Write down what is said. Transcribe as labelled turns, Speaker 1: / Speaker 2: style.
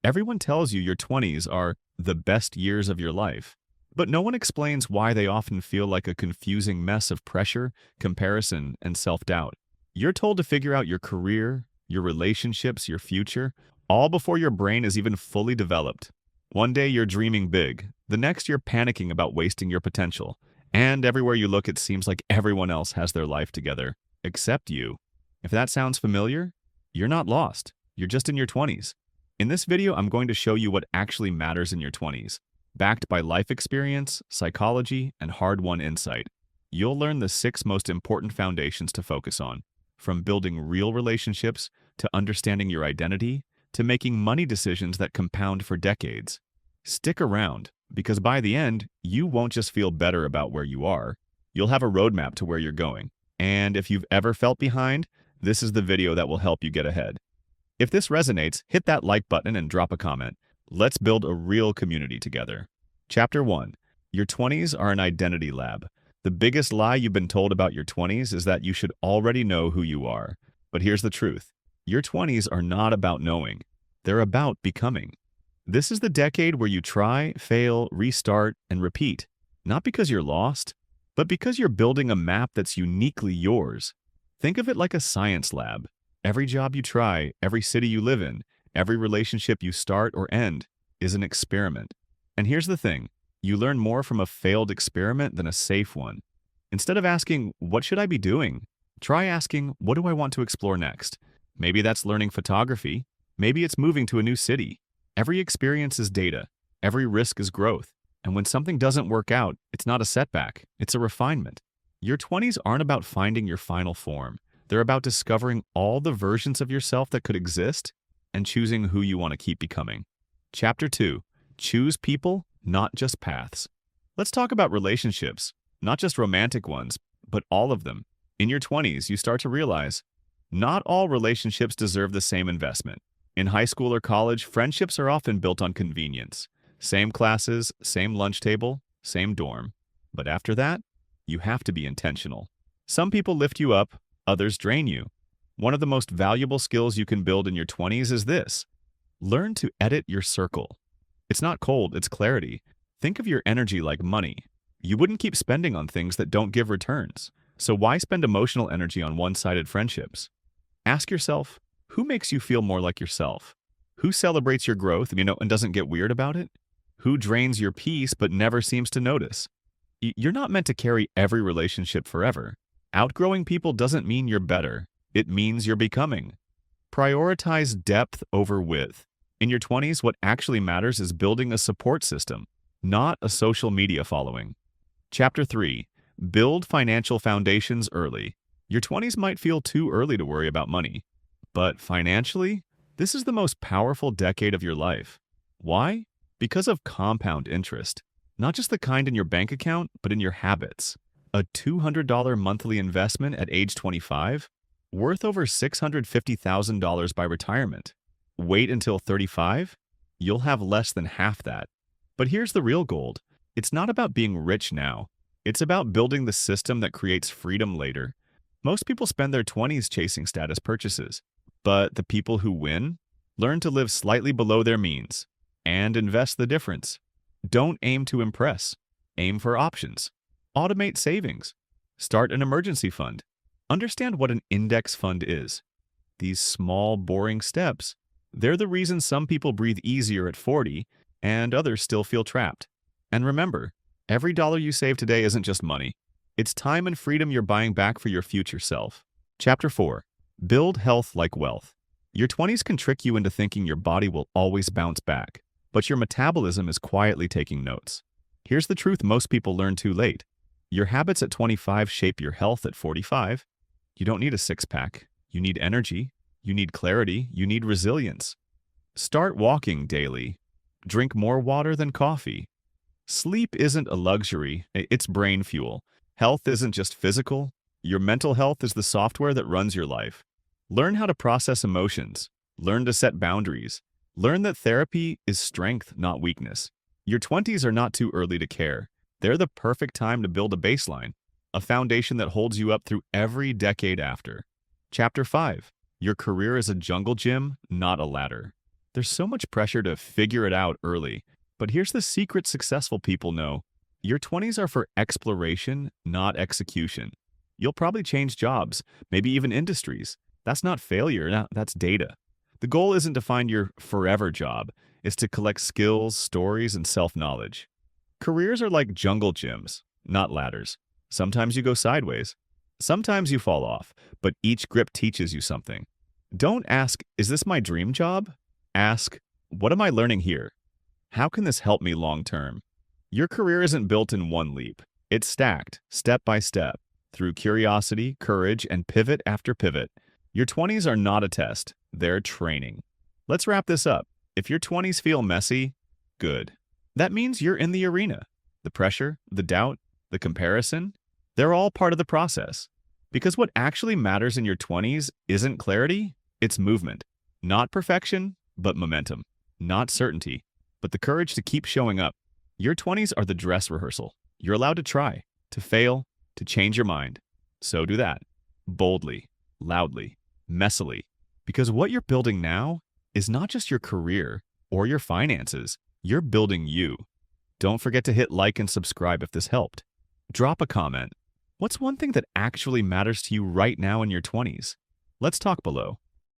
Speaker 1: Everyone tells you your 20s are the best years of your life, but no one explains why they often feel like a confusing mess of pressure, comparison, and self-doubt. You're told to figure out your career, your relationships, your future, all before your brain is even fully developed. One day you're dreaming big, the next you're panicking about wasting your potential, and everywhere you look it seems like everyone else has their life together, except you. If that sounds familiar, you're not lost. You're just in your 20s. In this video, I'm going to show you what actually matters in your 20s, backed by life experience, psychology, and hard-won insight. You'll learn the 6 most important foundations to focus on, from building real relationships to understanding your identity to making money decisions that compound for decades. Stick around, because by the end, you won't just feel better about where you are, you'll have a roadmap to where you're going. And if you've ever felt behind, this is the video that will help you get ahead. If this resonates, hit that like button and drop a comment. Let's build a real community together. Chapter 1. Your 20s are an identity lab. The biggest lie you've been told about your 20s is that you should already know who you are. But here's the truth. Your 20s are not about knowing. They're about becoming. This is the decade where you try, fail, restart, and repeat. Not because you're lost, but because you're building a map that's uniquely yours. Think of it like a science lab. Every job you try, every city you live in, every relationship you start or end is an experiment. And here's the thing. You learn more from a failed experiment than a safe one. Instead of asking, what should I be doing? Try asking, what do I want to explore next? Maybe that's learning photography. Maybe it's moving to a new city. Every experience is data. Every risk is growth. And when something doesn't work out, it's not a setback. It's a refinement. Your 20s aren't about finding your final form. They're about discovering all the versions of yourself that could exist and choosing who you want to keep becoming. Chapter 2. Choose people, not just paths. Let's talk about relationships, not just romantic ones, but all of them. In your 20s, you start to realize not all relationships deserve the same investment. In high school or college, friendships are often built on convenience. Same classes, same lunch table, same dorm. But after that, you have to be intentional. Some people lift you up, others drain you. One of the most valuable skills you can build in your 20s is this. Learn to edit your circle. It's not cold, it's clarity. Think of your energy like money. You wouldn't keep spending on things that don't give returns. So why spend emotional energy on one-sided friendships? Ask yourself, who makes you feel more like yourself? Who celebrates your growth, and doesn't get weird about it? Who drains your peace but never seems to notice? You're not meant to carry every relationship forever. Outgrowing people doesn't mean you're better. It means you're becoming. Prioritize depth over width. In your 20s, what actually matters is building a support system, not a social media following. Chapter 3. Build financial foundations early. Your 20s might feel too early to worry about money. But financially, this is the most powerful decade of your life. Why? Because of compound interest. Not just the kind in your bank account, but in your habits. A $200 monthly investment at age 25? Worth over $650,000 by retirement. Wait until 35? You'll have less than half that. But here's the real gold. It's not about being rich now. It's about building the system that creates freedom later. Most people spend their 20s chasing status purchases. But the people who win learn to live slightly below their means and invest the difference. Don't aim to impress. Aim for options. Automate savings. Start an emergency fund. Understand what an index fund is. These small, boring steps, they're the reason some people breathe easier at 40 and others still feel trapped. And remember, every dollar you save today isn't just money. It's time and freedom you're buying back for your future self. Chapter 4. Build health like wealth. Your 20s can trick you into thinking your body will always bounce back, but your metabolism is quietly taking notes. Here's the truth most people learn too late. Your habits at 25 shape your health at 45. You don't need a six-pack. You need energy. You need clarity. You need resilience. Start walking daily. Drink more water than coffee. Sleep isn't a luxury, it's brain fuel. Health isn't just physical. Your mental health is the software that runs your life. Learn how to process emotions. Learn to set boundaries. Learn that therapy is strength, not weakness. Your 20s are not too early to care. They're the perfect time to build a baseline, a foundation that holds you up through every decade after. Chapter 5. Your career is a jungle gym, not a ladder. There's so much pressure to figure it out early. But here's the secret successful people know. Your 20s are for exploration, not execution. You'll probably change jobs, maybe even industries. That's not failure, that's data. The goal isn't to find your forever job, it's to collect skills, stories, and self-knowledge. Careers are like jungle gyms, not ladders. Sometimes you go sideways. Sometimes you fall off, but each grip teaches you something. Don't ask, is this my dream job? Ask, what am I learning here? How can this help me long term? Your career isn't built in one leap. It's stacked, step by step, through curiosity, courage, and pivot after pivot. Your 20s are not a test, they're training. Let's wrap this up. If your 20s feel messy, good. That means you're in the arena. The pressure, the doubt, the comparison, they're all part of the process. Because what actually matters in your 20s isn't clarity, it's movement. Not perfection, but momentum. Not certainty, but the courage to keep showing up. Your 20s are the dress rehearsal. You're allowed to try, to fail, to change your mind. So do that. Boldly, loudly, messily. Because what you're building now is not just your career or your finances. You're building you. Don't forget to hit like and subscribe if this helped. Drop a comment. What's one thing that actually matters to you right now in your 20s? Let's talk below.